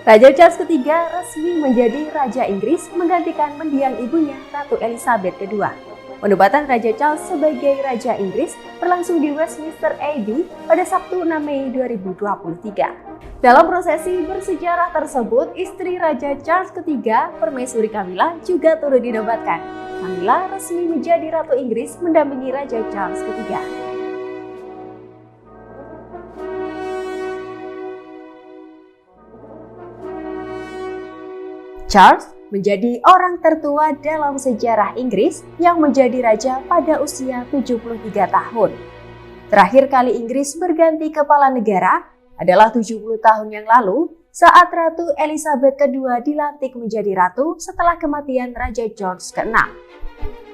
Raja Charles III resmi menjadi Raja Inggris menggantikan mendiang ibunya Ratu Elizabeth II. Penobatan Raja Charles sebagai Raja Inggris berlangsung di Westminster Abbey pada Sabtu 6 Mei 2023. Dalam prosesi bersejarah tersebut, istri Raja Charles III, Permaisuri Camilla, juga turut dinobatkan. Camilla resmi menjadi Ratu Inggris mendampingi Raja Charles III. Charles menjadi orang tertua dalam sejarah Inggris yang menjadi raja pada usia 73 tahun. Terakhir kali Inggris berganti kepala negara adalah 70 tahun yang lalu saat Ratu Elizabeth II dilantik menjadi ratu setelah kematian Raja George ke-6.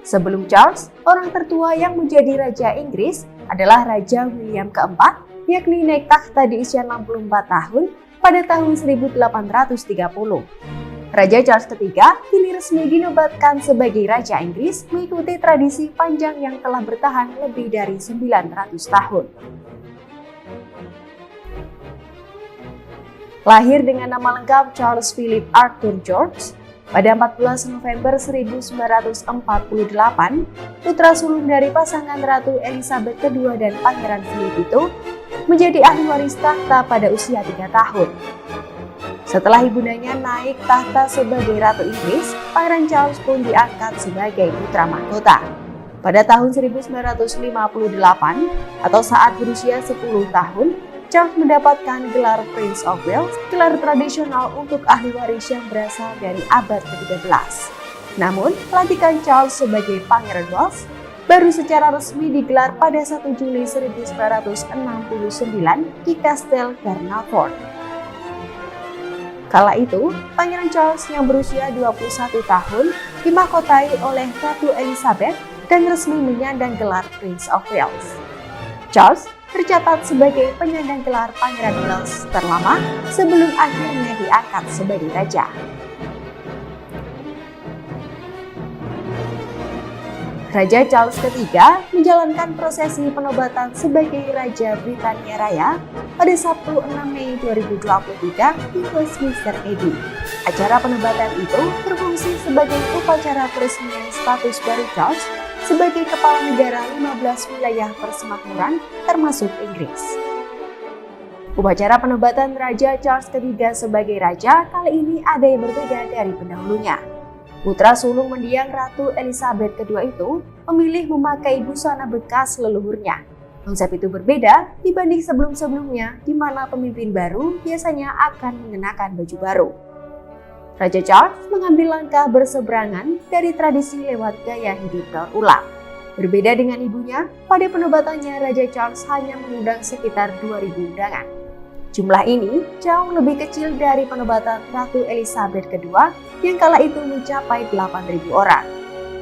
Sebelum Charles, orang tertua yang menjadi Raja Inggris adalah Raja William keempat, yakni naik takhta di usia 64 tahun pada tahun 1830. Raja Charles III kini resmi dinobatkan sebagai Raja Inggris mengikuti tradisi panjang yang telah bertahan lebih dari 900 tahun. Lahir dengan nama lengkap Charles Philip Arthur George, pada 14 November 1948, putra sulung dari pasangan Ratu Elizabeth II dan Pangeran Philip itu menjadi ahli waris tahta pada usia 3 tahun. Setelah ibundanya naik tahta sebagai Ratu Inggris, Pangeran Charles pun diangkat sebagai putra mahkota. Pada tahun 1958, atau saat berusia 10 tahun, Charles mendapatkan gelar Prince of Wales, gelar tradisional untuk ahli waris yang berasal dari abad ke-13. Namun, pelantikan Charles sebagai Pangeran Wales baru secara resmi digelar pada 1 Juli 1969 di Kastel Carnarvon. Kala itu, Pangeran Charles yang berusia 21 tahun dimahkotai oleh Ratu Elizabeth dan resmi menyandang gelar Prince of Wales. Charles tercatat sebagai penyandang gelar Pangeran Wales terlama sebelum akhirnya diangkat sebagai raja. Raja Charles III menjalankan prosesi penobatan sebagai Raja Britania Raya pada Sabtu 6 Mei 2023 di Westminster Abbey. Acara penobatan itu berfungsi sebagai upacara peresmian status baru Charles sebagai kepala negara 15 wilayah persemakmuran termasuk Inggris. Upacara penobatan Raja Charles III sebagai raja kali ini ada yang berbeda dari pendahulunya. Putra sulung mendiang Ratu Elizabeth II itu memilih memakai busana bekas leluhurnya. Konsep itu berbeda dibanding sebelum-sebelumnya, di mana pemimpin baru biasanya akan mengenakan baju baru. Raja Charles mengambil langkah berseberangan dari tradisi lewat gaya hidup daur ulang. Berbeda dengan ibunya, pada penobatannya Raja Charles hanya mengundang sekitar 2.000 undangan. Jumlah ini jauh lebih kecil dari penobatan Ratu Elizabeth II yang kala itu mencapai 8.000 orang.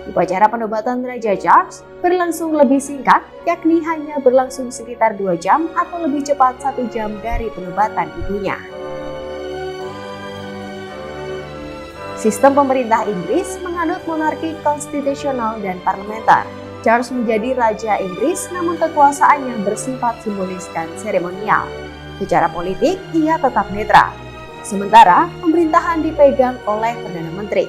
Upacara penobatan Raja Charles berlangsung lebih singkat, yakni hanya berlangsung sekitar 2 jam atau lebih cepat 1 jam dari penobatan ibunya. Sistem pemerintah Inggris menganut monarki konstitusional dan parlementer. Charles menjadi Raja Inggris namun kekuasaannya bersifat simbolis dan seremonial. Secara politik, ia tetap netral. Sementara, pemerintahan dipegang oleh Perdana Menteri.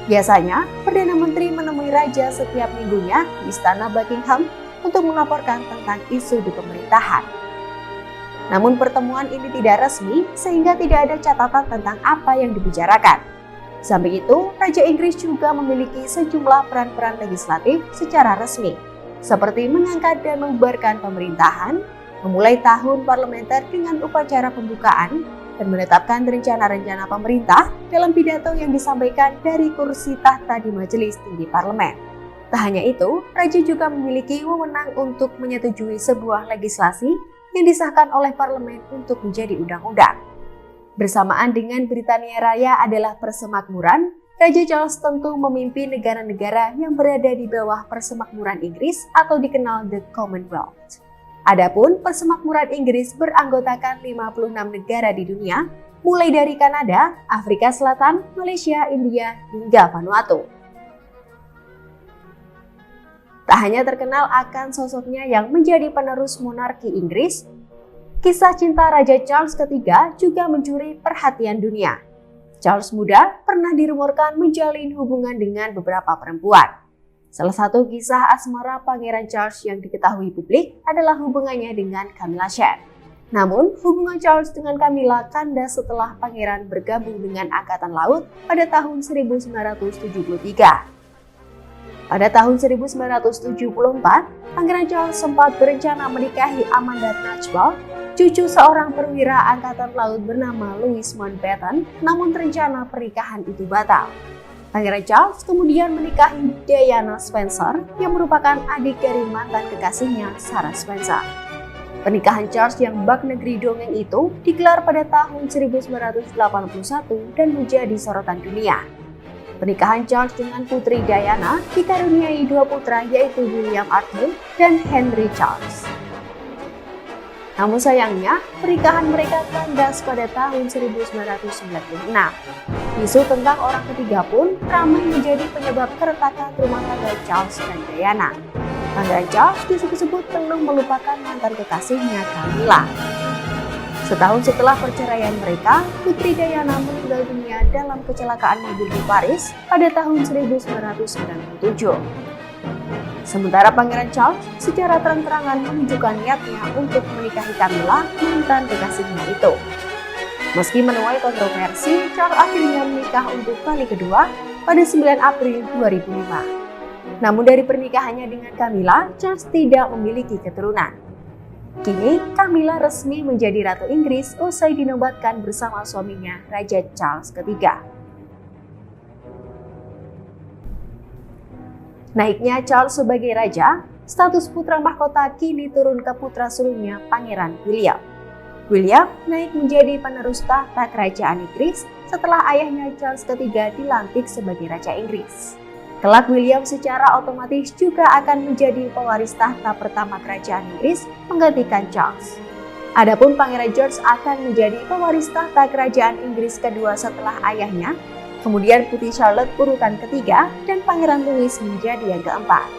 Biasanya, Perdana Menteri menemui Raja setiap minggunya di Istana Buckingham untuk melaporkan tentang isu di pemerintahan. Namun pertemuan ini tidak resmi sehingga tidak ada catatan tentang apa yang dibicarakan. Samping itu, Raja Inggris juga memiliki sejumlah peran-peran legislatif secara resmi, seperti mengangkat dan membubarkan pemerintahan, memulai tahun parlementer dengan upacara pembukaan, dan menetapkan rencana-rencana pemerintah dalam pidato yang disampaikan dari kursi tahta di Majelis Tinggi Parlemen. Tak hanya itu, Raja juga memiliki wewenang untuk menyetujui sebuah legislasi yang disahkan oleh parlemen untuk menjadi undang-undang. Bersamaan dengan Britania Raya adalah persemakmuran, Raja Charles tentu memimpin negara-negara yang berada di bawah persemakmuran Inggris atau dikenal The Commonwealth. Adapun persemakmuran Inggris beranggotakan 56 negara di dunia, mulai dari Kanada, Afrika Selatan, Malaysia, India, hingga Vanuatu. Tak hanya terkenal akan sosoknya yang menjadi penerus monarki Inggris, Kisah cinta Raja Charles III juga mencuri perhatian dunia. Charles muda pernah dirumorkan menjalin hubungan dengan beberapa perempuan. Salah satu kisah asmara Pangeran Charles yang diketahui publik adalah hubungannya dengan Camilla Sher. Namun, hubungan Charles dengan Camilla kandas setelah Pangeran bergabung dengan Angkatan Laut pada tahun 1973. Pada tahun 1974, Pangeran Charles sempat berencana menikahi Amanda Trachball, cucu seorang perwira Angkatan Laut bernama Louis Mountbatten, namun rencana pernikahan itu batal. Pangeran Charles kemudian menikahi Diana Spencer yang merupakan adik dari mantan kekasihnya Sarah Spencer. Pernikahan Charles yang bak negeri dongeng itu digelar pada tahun 1981 dan menjadi sorotan dunia. Pernikahan Charles dengan Putri Diana dikaruniai dua putra yaitu William Arthur dan Henry Charles. Namun sayangnya, pernikahan mereka kandas pada tahun 1996. Isu tentang orang ketiga pun ramai menjadi penyebab keretakan rumah tangga Charles dan Diana. Pangeran Charles disebut-sebut belum melupakan mantan kekasihnya Camilla. Setahun setelah perceraian mereka, Putri Diana meninggal dunia dalam kecelakaan mobil di Paris pada tahun 1997. Sementara Pangeran Charles secara terang-terangan menunjukkan niatnya untuk menikahi Camilla, mantan kekasihnya itu. Meski menuai kontroversi, Charles akhirnya menikah untuk kali kedua pada 9 April 2005. Namun dari pernikahannya dengan Camilla, Charles tidak memiliki keturunan. Kini, Camilla resmi menjadi Ratu Inggris usai dinobatkan bersama suaminya, Raja Charles III. Naiknya Charles sebagai raja, status putra mahkota kini turun ke putra sulungnya, Pangeran William. William naik menjadi penerus tahta kerajaan Inggris setelah ayahnya Charles III dilantik sebagai Raja Inggris. Kelak William secara otomatis juga akan menjadi pewaris tahta pertama kerajaan Inggris menggantikan Charles. Adapun Pangeran George akan menjadi pewaris tahta kerajaan Inggris kedua setelah ayahnya, kemudian Putri Charlotte urutan ketiga, dan Pangeran Louis menjadi yang keempat.